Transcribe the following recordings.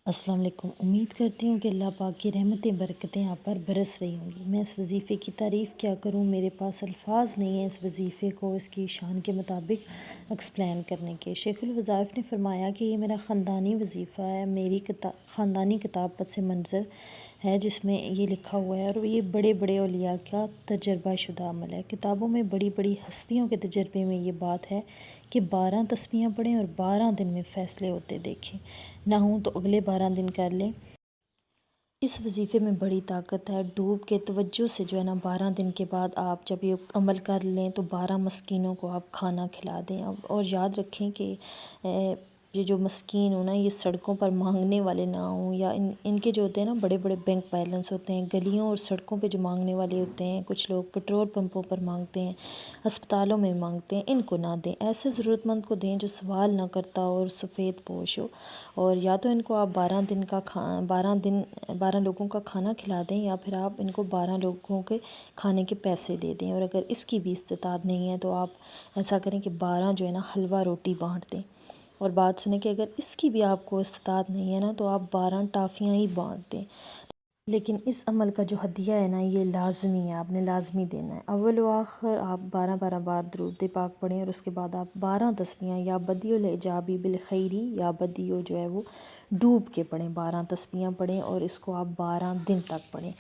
السلام علیکم۔ امید کرتی ہوں کہ اللہ پاک کی رحمتیں برکتیں آپ پر برس رہی ہوں گی۔ میں اس وظیفے کی تعریف کیا کروں، میرے پاس الفاظ نہیں ہیں اس وظیفے کو اس کی شان کے مطابق ایکسپلین کرنے کے۔ شیخ الوظائف نے فرمایا کہ یہ میرا خاندانی وظیفہ ہے، میری خاندانی کتاب پس منظر ہے جس میں یہ لکھا ہوا ہے، اور یہ بڑے بڑے اولیاء کا تجربہ شدہ عمل ہے۔ کتابوں میں بڑی بڑی ہستیوں کے تجربے میں یہ بات ہے کہ 12 تسبیحاں پڑھیں اور 12 دن میں فیصلے ہوتے دیکھیں، نہ ہوں تو اگلے 12 دن کر لیں۔ اس وظیفے میں بڑی طاقت ہے، ڈوب کے توجہ سے جو ہے نا 12 دن کے بعد آپ جب یہ عمل کر لیں تو 12 مسکینوں کو آپ کھانا کھلا دیں۔ اور یاد رکھیں کہ یہ جو مسکین ہوں نا، یہ سڑکوں پر مانگنے والے نہ ہوں، یا ان کے جو ہوتے ہیں نا بڑے بڑے بینک بیلنس ہوتے ہیں، گلیوں اور سڑکوں پہ جو مانگنے والے ہوتے ہیں، کچھ لوگ پٹرول پمپوں پر مانگتے ہیں، ہسپتالوں میں مانگتے ہیں، ان کو نہ دیں، ایسے ضرورت مند کو دیں جو سوال نہ کرتا اور سفید پوش ہو۔ اور یا تو ان کو آپ 12 لوگوں کا کھانا کھلا دیں، یا پھر آپ ان کو 12 لوگوں کے کھانے کے پیسے دے دیں، اور اگر اس کی بھی استطاعت نہیں ہے تو آپ ایسا کریں کہ 12 جو ہے نا حلوہ روٹی بانٹ دیں۔ اور بات سنیں کہ اگر اس کی بھی آپ کو استطاعت نہیں ہے نا تو آپ 12 ٹافیاں ہی بانٹ دیں، لیکن اس عمل کا جو ہدیہ ہے نا یہ لازمی ہے، آپ نے لازمی دینا ہے۔ اول و آخر آپ 12 بار درود پاک پڑھیں، اور اس کے بعد آپ 12 تسبیحاں یا بدیع الاعجابی بالخیری یا بدیع جو ہے وہ ڈوب کے پڑھیں، 12 تسبیحاں پڑھیں، اور اس کو آپ 12 دن تک پڑھیں۔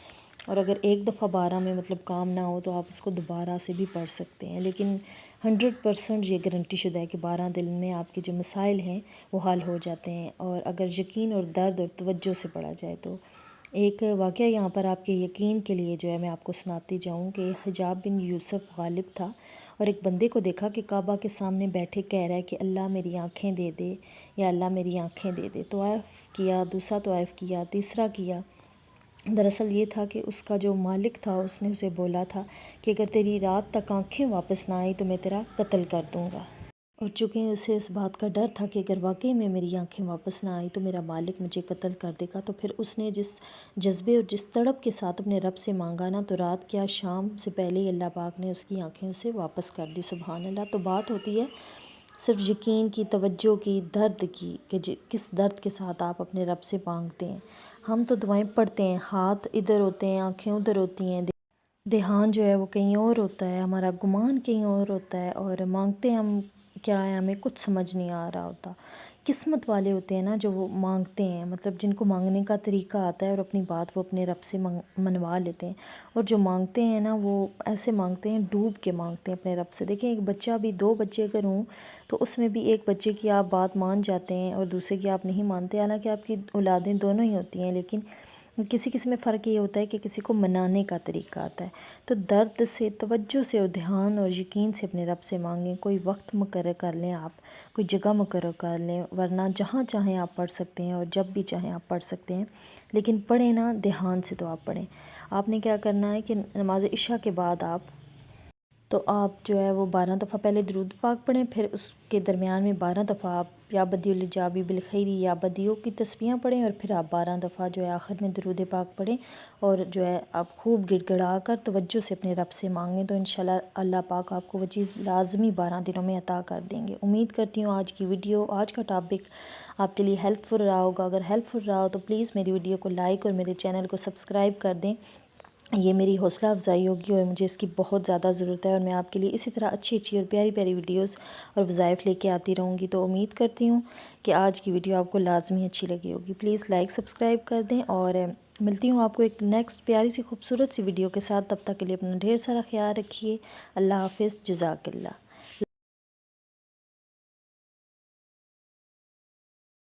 اور اگر ایک دفعہ 12 میں مطلب کام نہ ہو تو آپ اس کو دوبارہ سے بھی پڑھ سکتے ہیں، لیکن 100% یہ گارنٹی شدہ ہے کہ 12 دن میں آپ کے جو مسائل ہیں وہ حل ہو جاتے ہیں، اور اگر یقین اور درد اور توجہ سے پڑھا جائے تو۔ ایک واقعہ یہاں پر آپ کے یقین کے لیے جو ہے میں آپ کو سناتی جاؤں کہ حجاب بن یوسف غالب تھا، اور ایک بندے کو دیکھا کہ کعبہ کے سامنے بیٹھے کہہ رہا ہے کہ اللہ میری آنکھیں دے دے، یا اللہ میری آنکھیں دے دے۔ طواف کیا، دوسرا طواف کیا، تیسرا کیا۔ دراصل یہ تھا کہ اس کا جو مالک تھا اس نے اسے بولا تھا کہ اگر تیری رات تک آنکھیں واپس نہ آئی تو میں تیرا قتل کر دوں گا، اور چونکہ اسے اس بات کا ڈر تھا کہ اگر واقعی میں میری آنکھیں واپس نہ آئی تو میرا مالک مجھے قتل کر دے گا، تو پھر اس نے جس جذبے اور جس تڑپ کے ساتھ اپنے رب سے مانگا نا، تو رات کیا شام سے پہلے ہی اللہ پاک نے اس کی آنکھیں اسے واپس کر دی۔ سبحان اللہ۔ تو بات ہوتی ہے صرف یقین کی، توجہ کی، درد کی، کہ کس درد کے ساتھ آپ اپنے رب سے مانگتے ہیں۔ ہم تو دعائیں پڑھتے ہیں، ہاتھ ادھر ہوتے ہیں، آنکھیں ادھر ہوتی ہیں، دھیان جو ہے وہ کہیں اور ہوتا ہے، ہمارا گمان کہیں اور ہوتا ہے، اور مانگتے ہم کیا ہے ہمیں کچھ سمجھ نہیں آ رہا ہوتا۔ قسمت والے ہوتے ہیں نا جو وہ مانگتے ہیں، مطلب جن کو مانگنے کا طریقہ آتا ہے اور اپنی بات وہ اپنے رب سے منوا لیتے ہیں، اور جو مانگتے ہیں نا وہ ایسے مانگتے ہیں، ڈوب کے مانگتے ہیں اپنے رب سے۔ دیکھیں ایک بچہ بھی، 2 بچے اگر ہوں تو اس میں بھی ایک بچے کی آپ بات مان جاتے ہیں اور دوسرے کی آپ نہیں مانتے، حالانکہ آپ کی اولادیں دونوں ہی ہوتی ہیں، لیکن کسی میں فرق یہ ہوتا ہے کہ کسی کو منانے کا طریقہ آتا ہے۔ تو درد سے، توجہ سے اور دھیان اور یقین سے اپنے رب سے مانگیں۔ کوئی وقت مقرر کر لیں، آپ کوئی جگہ مقرر کر لیں، ورنہ جہاں چاہیں آپ پڑھ سکتے ہیں اور جب بھی چاہیں آپ پڑھ سکتے ہیں، لیکن پڑھیں نا دھیان سے، تو آپ پڑھیں۔ آپ نے کیا کرنا ہے کہ نماز عشاء کے بعد آپ جو ہے وہ 12 دفعہ پہلے درود پاک پڑھیں، پھر اس کے درمیان میں 12 دفعہ آپ یا بدیع الاعجابی بالخیری یا بدیع کی تسبیحاں پڑھیں، اور پھر آپ 12 دفعہ جو ہے آخر میں درود پاک پڑھیں، اور جو ہے آپ خوب گڑ گڑا کر توجہ سے اپنے رب سے مانگیں، تو انشاءاللہ اللہ پاک آپ کو وہ چیز لازمی 12 دنوں میں عطا کر دیں گے۔ امید کرتی ہوں آج کی ویڈیو، آج کا ٹاپک آپ کے لیے ہیلپ فل رہا ہوگا۔ اگر ہیلپ فل رہا ہو تو پلیز میری ویڈیو کو لائک اور میرے چینل کو سبسکرائب کر دیں، یہ میری حوصلہ افزائی ہوگی اور مجھے اس کی بہت زیادہ ضرورت ہے، اور میں آپ کے لیے اسی طرح اچھی اور پیاری پیاری ویڈیوز اور وظائف لے کے آتی رہوں گی۔ تو امید کرتی ہوں کہ آج کی ویڈیو آپ کو لازمی اچھی لگی ہوگی۔ پلیز لائک سبسکرائب کر دیں، اور ملتی ہوں آپ کو ایک نیکسٹ پیاری سی خوبصورت سی ویڈیو کے ساتھ۔ تب تک کے لیے اپنا ڈھیر سارا خیال رکھیے۔ اللہ حافظ، جزاک اللہ۔